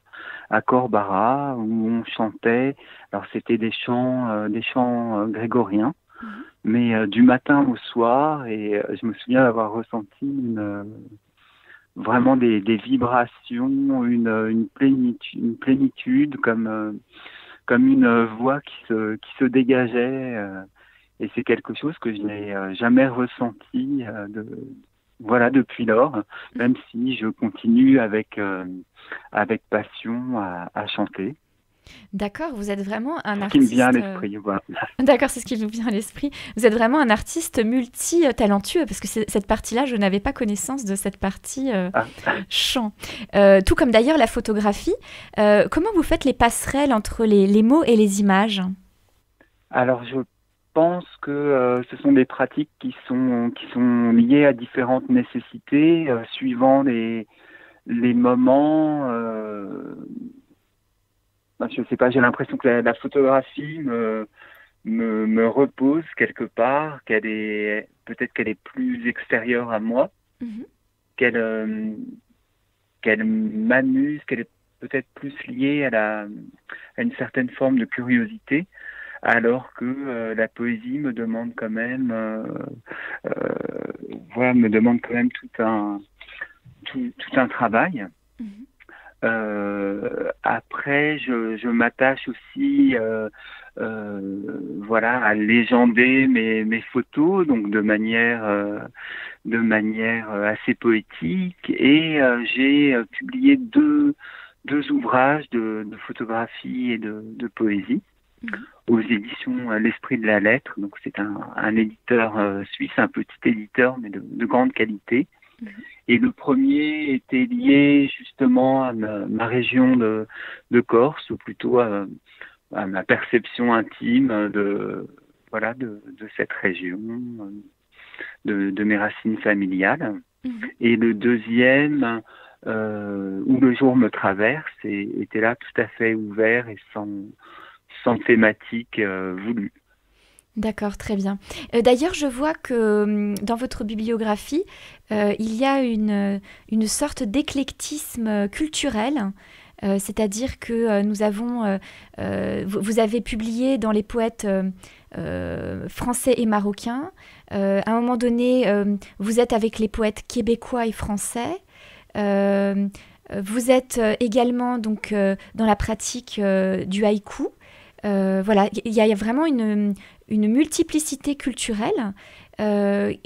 à Corbara, où on chantait. Alors c'était des chants grégoriens, mais du matin au soir, et je me souviens d'avoir ressenti vraiment des vibrations, une plénitude, comme une voix qui se dégageait. Et c'est quelque chose que je n'ai jamais ressenti depuis lors, même si je continue avec passion à chanter. D'accord, vous êtes vraiment un artiste... Ce qui me vient à l'esprit, voilà. D'accord, c'est ce qui vous vient à l'esprit. Vous êtes vraiment un artiste multi-talentueux, parce que cette partie-là, je n'avais pas connaissance de cette partie chant. Tout comme d'ailleurs la photographie. Comment vous faites les passerelles entre les mots et les images? Alors, je pense que ce sont des pratiques qui sont liées à différentes nécessités, suivant les moments. Je ne sais pas, j'ai l'impression que la photographie me repose quelque part, peut-être qu'elle est plus extérieure à moi, qu'elle m'amuse, qu'elle est peut-être plus liée à une certaine forme de curiosité, alors que la poésie me demande quand même, tout un travail. Après, je m'attache aussi à légender mes photos, donc de manière assez poétique, et j'ai publié deux ouvrages de photographie et de poésie aux éditions L'Esprit de la Lettre. Donc c'est un éditeur suisse, un petit éditeur mais de grande qualité. Et le premier était lié justement à ma région de Corse, ou plutôt à ma perception intime de cette région, de mes racines familiales. Et le deuxième, où le jour me traverse, était là tout à fait ouvert et sans thématique voulue. D'accord, très bien. D'ailleurs, je vois que dans votre bibliographie, il y a une sorte d'éclectisme culturel, c'est-à-dire que nous avons, vous avez publié dans les poètes français et marocains. À un moment donné, vous êtes avec les poètes québécois et français. Vous êtes également donc dans la pratique du haïku. Voilà, il y a vraiment une multiplicité culturelle. Quelle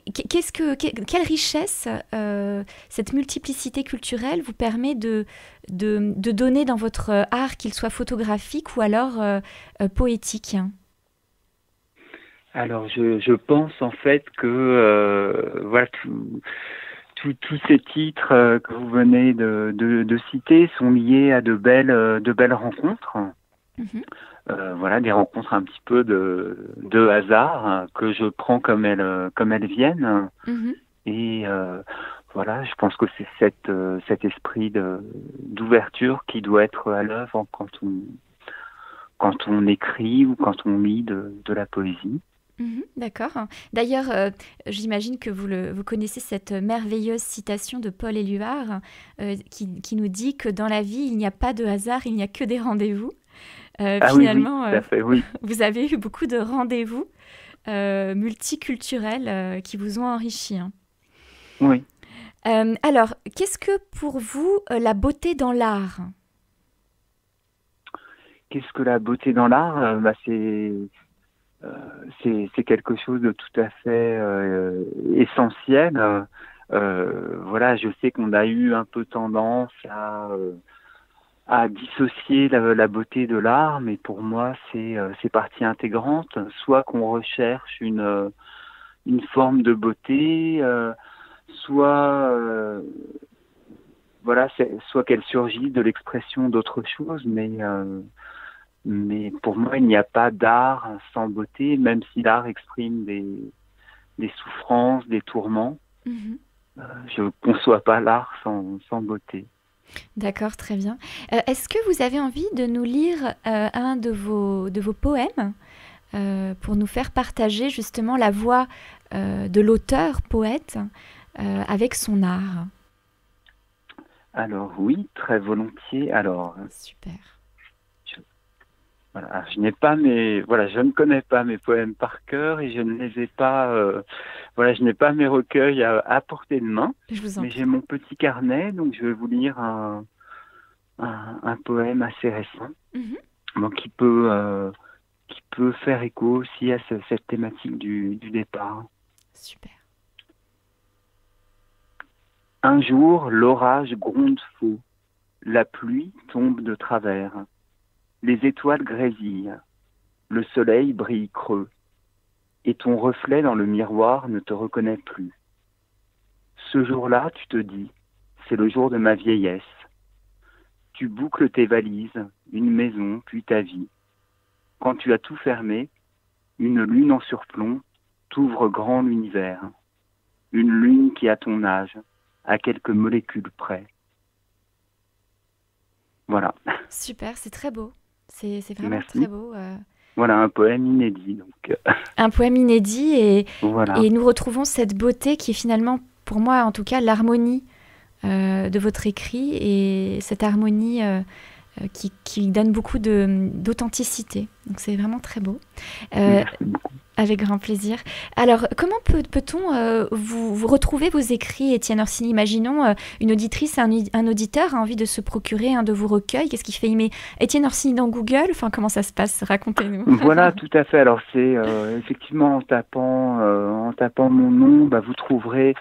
richesse cette multiplicité culturelle vous permet de donner dans votre art, qu'il soit photographique ou alors poétique? Alors, je pense en fait que tous ces titres que vous venez de citer sont liés à de belles rencontres. Des rencontres un petit peu de hasard, que je prends comme elles viennent. Et je pense que c'est cet esprit d'ouverture qui doit être à l'œuvre quand on écrit ou quand on lit de la poésie. D'accord. D'ailleurs, j'imagine que vous connaissez cette merveilleuse citation de Paul Éluard qui nous dit que dans la vie, il n'y a pas de hasard, il n'y a que des rendez-vous. Finalement, oui, tout à fait, oui. vous avez eu beaucoup de rendez-vous multiculturels qui vous ont enrichi. Hein. Oui. Alors, qu'est-ce que pour vous la beauté dans l'art? Qu'est-ce que la beauté dans l'art? C'est quelque chose de tout à fait essentiel. Voilà, je sais qu'on a eu un peu tendance à dissocier la beauté de l'art, mais pour moi, c'est partie intégrante. Soit qu'on recherche une forme de beauté, soit voilà, soit qu'elle surgit de l'expression d'autre chose, mais pour moi, il n'y a pas d'art sans beauté, même si l'art exprime des souffrances, des tourments. Je ne conçois pas l'art sans beauté. D'accord, très bien. Est-ce que vous avez envie de nous lire un de vos poèmes pour nous faire partager justement la voix de l'auteur, poète, avec son art? Alors oui, très volontiers. Alors, super. Voilà, je ne connais pas mes poèmes par cœur et je ne les ai pas. Je n'ai pas mes recueils à portée de main. Mais j'ai mon petit carnet, donc je vais vous lire un poème assez récent, donc qui peut faire écho aussi à cette thématique du départ. Super. Un jour, l'orage gronde faux, la pluie tombe de travers. Les étoiles grésillent, le soleil brille creux, et ton reflet dans le miroir ne te reconnaît plus. Ce jour-là, tu te dis, c'est le jour de ma vieillesse. Tu boucles tes valises, une maison, puis ta vie. Quand tu as tout fermé, une lune en surplomb t'ouvre grand l'univers. Une lune qui a ton âge, à quelques molécules près. Voilà. Super, c'est très beau. C'est vraiment Merci. très beau. Voilà, un poème inédit. Donc. Un poème inédit et nous retrouvons cette beauté qui est finalement, pour moi en tout cas, l'harmonie de votre écrit et cette harmonie qui donne beaucoup d'authenticité. Donc c'est vraiment très beau. Avec grand plaisir. Alors, comment peut-on vous retrouver vos écrits, Étienne Orsini? Imaginons une auditrice, un auditeur a envie de se procurer un de vos recueils. Qu'est-ce qu'il fait? Il met Étienne Orsini dans Google? Enfin, comment ça se passe? Racontez-nous. Voilà, tout à fait. Alors, c'est effectivement en tapant mon nom, vous trouverez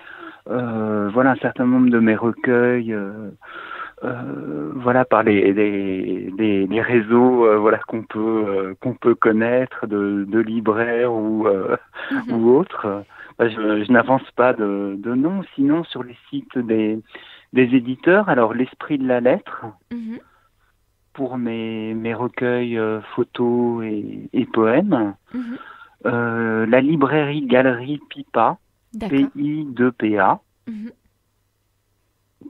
un certain nombre de mes recueils. Par les réseaux qu'on peut connaître de libraires ou autres. Je n'avance pas de nom, sinon sur les sites des éditeurs. Alors l'Esprit de la lettre pour mes recueils photos et poèmes. La librairie Galerie Pipa, PI2PA.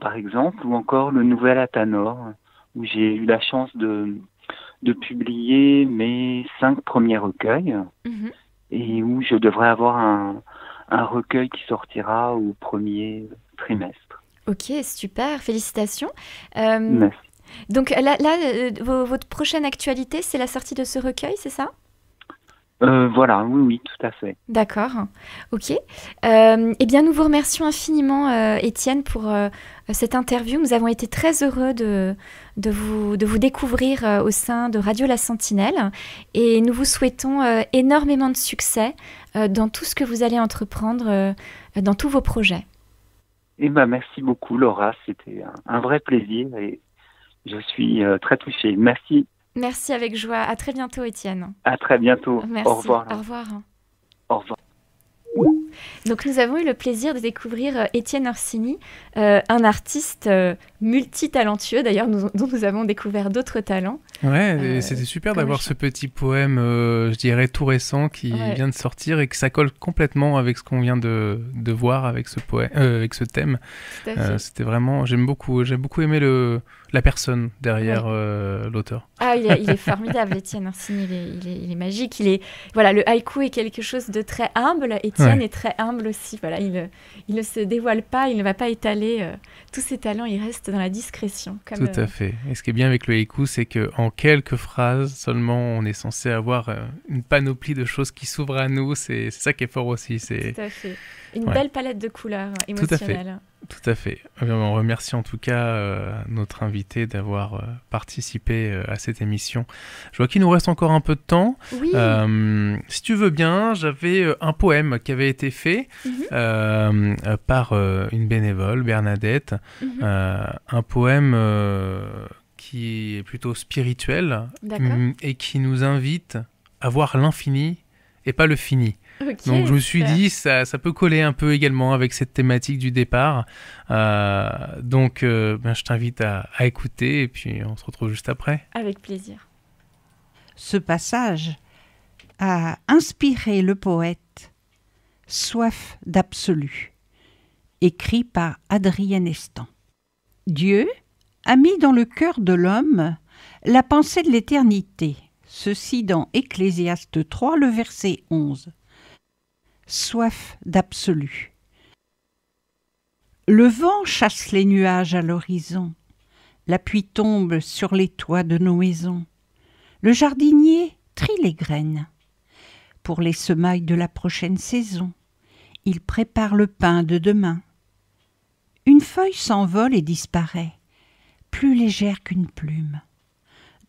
Par exemple, ou encore le Nouvel Athanor, où j'ai eu la chance de publier mes 5 premiers recueils, et où je devrais avoir un recueil qui sortira au premier trimestre. Ok, super, félicitations. Merci. Donc là votre prochaine actualité, c'est la sortie de ce recueil, c'est ça? Voilà, oui, tout à fait. D'accord, ok. Eh bien, nous vous remercions infiniment, Étienne, pour cette interview. Nous avons été très heureux de vous découvrir au sein de Radio La Sentinelle et nous vous souhaitons énormément de succès dans tout ce que vous allez entreprendre, dans tous vos projets. Merci beaucoup, Laura. C'était un vrai plaisir et je suis très touchée. Merci. Merci avec joie. À très bientôt, Étienne. À très bientôt. Merci. Au revoir. Au revoir. Au revoir. Donc nous avons eu le plaisir de découvrir Étienne Orsini, un artiste multitalentueux d'ailleurs, dont nous avons découvert d'autres talents. Ouais, c'était super d'avoir ce petit poème, je dirais tout récent, qui vient de sortir et que ça colle complètement avec ce qu'on vient de voir avec ce poème, avec ce thème. C'était vraiment, j'ai beaucoup aimé la personne derrière l'auteur. Ah, il est formidable, Étienne Orsini, il est magique. Voilà, le haïku est quelque chose de très humble. Étienne est très humble aussi. Voilà, il ne se dévoile pas, il ne va pas étaler tous ses talents, il reste dans la discrétion. Tout à fait. Et ce qui est bien avec le haïku, c'est qu'en quelques phrases seulement, on est censé avoir une panoplie de choses qui s'ouvrent à nous. C'est ça qui est fort aussi. Tout à fait. Une belle palette de couleurs émotionnelles. Tout à fait. On remercie en tout cas notre invité d'avoir participé à cette émission. Je vois qu'il nous reste encore un peu de temps. Oui. Si tu veux bien, j'avais un poème qui avait été fait par une bénévole, Bernadette. Un poème qui est plutôt spirituel et qui nous invite à voir l'infini et pas le fini. Okay, donc je me suis dit ça peut coller un peu également avec cette thématique du départ. Donc je t'invite à écouter et puis on se retrouve juste après. Avec plaisir. Ce passage a inspiré le poète Soif d'absolu, écrit par Adrien Estan. Dieu a mis dans le cœur de l'homme la pensée de l'éternité. Ceci dans Ecclésiaste 3, le verset 11. Soif d'absolu. Le vent chasse les nuages à l'horizon. La pluie tombe sur les toits de nos maisons. Le jardinier trie les graines. Pour les semailles de la prochaine saison, il prépare le pain de demain. Une feuille s'envole et disparaît, plus légère qu'une plume.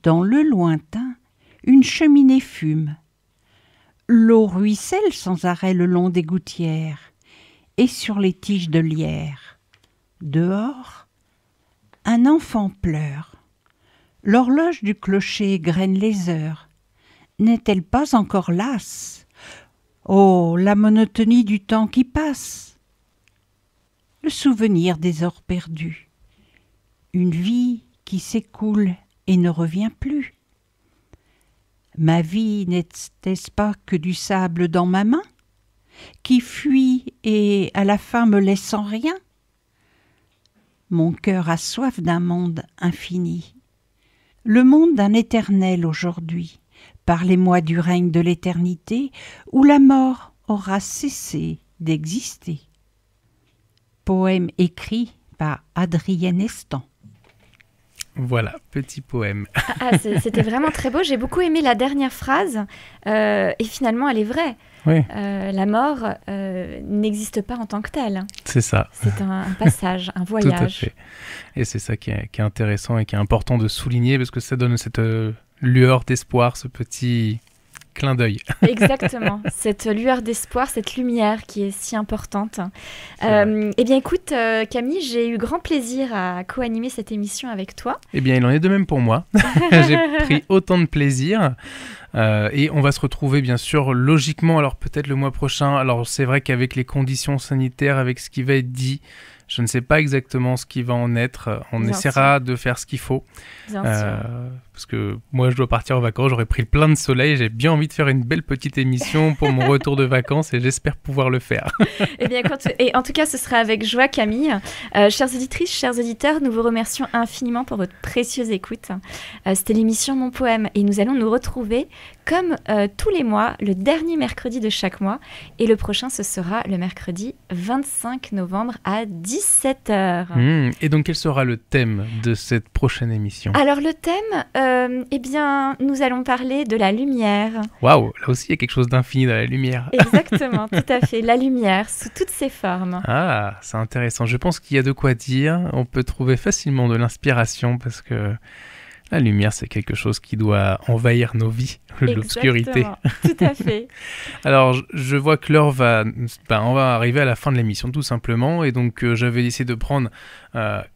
Dans le lointain, une cheminée fume. L'eau ruisselle sans arrêt le long des gouttières et sur les tiges de lierre. Dehors, un enfant pleure. L'horloge du clocher graine les heures. N'est-elle pas encore lasse? Oh, la monotonie du temps qui passe! Le souvenir des heures perdues. Une vie qui s'écoule et ne revient plus. Ma vie n'était-ce pas que du sable dans ma main, qui fuit et à la fin me laisse sans rien? Mon cœur a soif d'un monde infini, le monde d'un éternel aujourd'hui. Parlez-moi du règne de l'éternité, où la mort aura cessé d'exister. Poème écrit par Adrien Estan. Voilà, petit poème. C'était vraiment très beau. J'ai beaucoup aimé la dernière phrase. Et finalement, elle est vraie. Oui. La mort n'existe pas en tant que telle. C'est ça. C'est un passage, un voyage. Tout à fait. Et c'est ça qui est intéressant et qui est important de souligner parce que ça donne cette lueur d'espoir, ce petit clin d'œil. Exactement, cette lueur d'espoir, cette lumière qui est si importante. Eh bien écoute Camille, j'ai eu grand plaisir à co-animer cette émission avec toi. Eh bien il en est de même pour moi. J'ai pris autant de plaisir. Et on va se retrouver bien sûr logiquement, alors peut-être le mois prochain. Alors c'est vrai qu'avec les conditions sanitaires, avec ce qui va être dit, je ne sais pas exactement ce qui va en être. On essaiera de faire ce qu'il faut. Parce que moi, je dois partir en vacances. J'aurais pris plein de soleil. J'ai bien envie de faire une belle petite émission pour mon retour de vacances et j'espère pouvoir le faire. Eh bien, et en tout cas, ce sera avec joie, Camille. Chères auditrices, chers auditeurs, nous vous remercions infiniment pour votre précieuse écoute. C'était l'émission Mon Poème et nous allons nous retrouver comme tous les mois, le dernier mercredi de chaque mois. Et le prochain, ce sera le mercredi 25 novembre à 17h. Et donc, quel sera le thème de cette prochaine émission? Alors, le thème, eh bien, nous allons parler de la lumière. Waouh, là aussi, il y a quelque chose d'infini dans la lumière. Exactement, tout à fait. La lumière, sous toutes ses formes. Ah, c'est intéressant. Je pense qu'il y a de quoi dire. On peut trouver facilement de l'inspiration parce que la lumière, c'est quelque chose qui doit envahir nos vies, l'obscurité. Tout à fait. Alors, je vois que l'heure on va arriver à la fin de l'émission, tout simplement. Et donc, j'avais essayé de prendre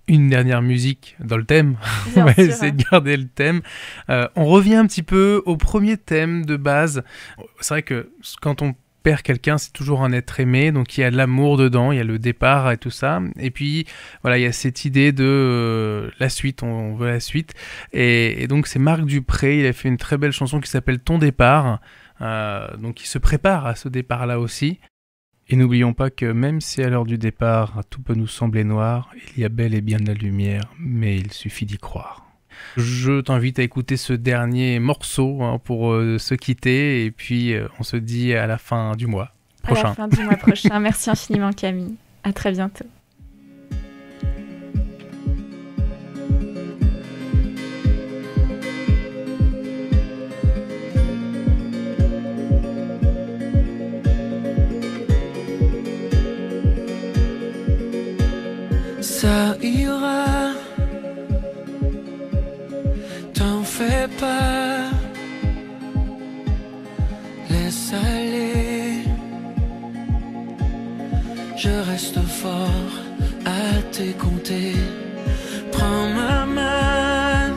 une dernière musique dans le thème. On va essayer de garder le thème. On revient un petit peu au premier thème de base. C'est vrai que quand on perd quelqu'un, c'est toujours un être aimé, donc il y a de l'amour dedans, il y a le départ et tout ça, et puis voilà, il y a cette idée de la suite, on veut la suite, et donc c'est Marc Dupré, il a fait une très belle chanson qui s'appelle Ton départ, donc il se prépare à ce départ-là aussi. Et n'oublions pas que même si à l'heure du départ tout peut nous sembler noir, il y a bel et bien de la lumière, mais il suffit d'y croire. Je t'invite à écouter ce dernier morceau pour se quitter, et puis on se dit à la fin du mois prochain. À la fin du mois prochain. Merci infiniment Camille. À très bientôt. Ça ira, t'en fais pas, laisse aller. Je reste fort à t'écouter. Prends ma main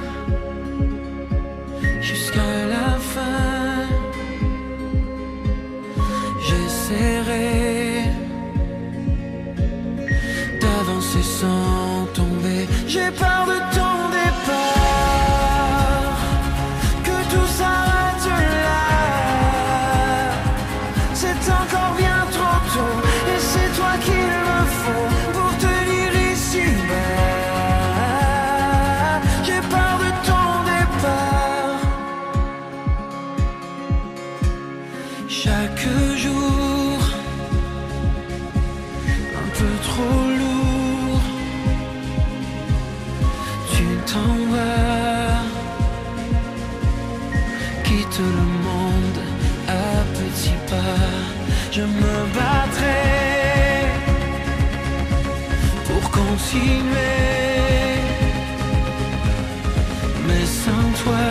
jusqu'à la fin. J'essaierai d'avancer sans tomber. J'ai peur de ton départ, que tout s'arrête là. C'est encore bien trop tôt, et c'est toi qu'il me faut pour tenir ici bas. J'ai peur de ton départ. Chaque jour un peu trop lourd, tu t'en vas, quitte le monde à petits pas. Je me battrai pour continuer, mais sans toi,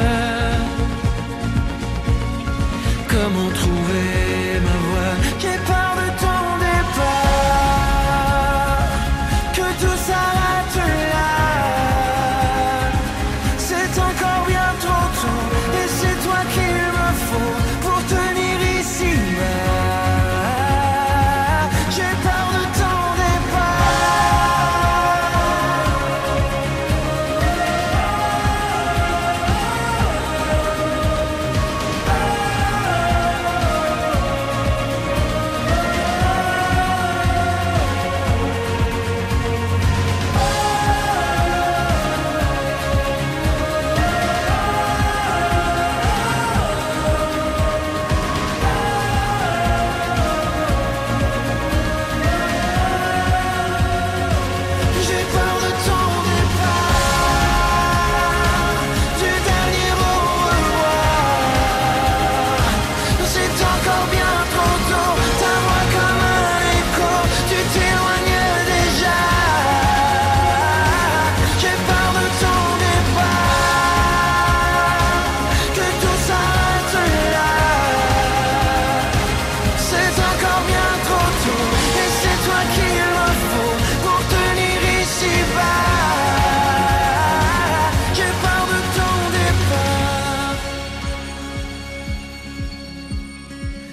comment trouver ma voie? J'ai peur de ton départ, que tout s'arrête là. C'est encore bien trop tôt, et c'est toi qu'il me faut pour tenir ici bas. J'ai peur de ton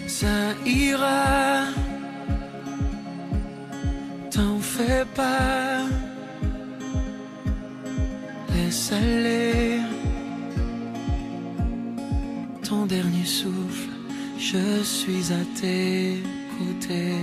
ça ira, t'en fais pas, laisse aller ton dernier souffle, je suis à tes côtés.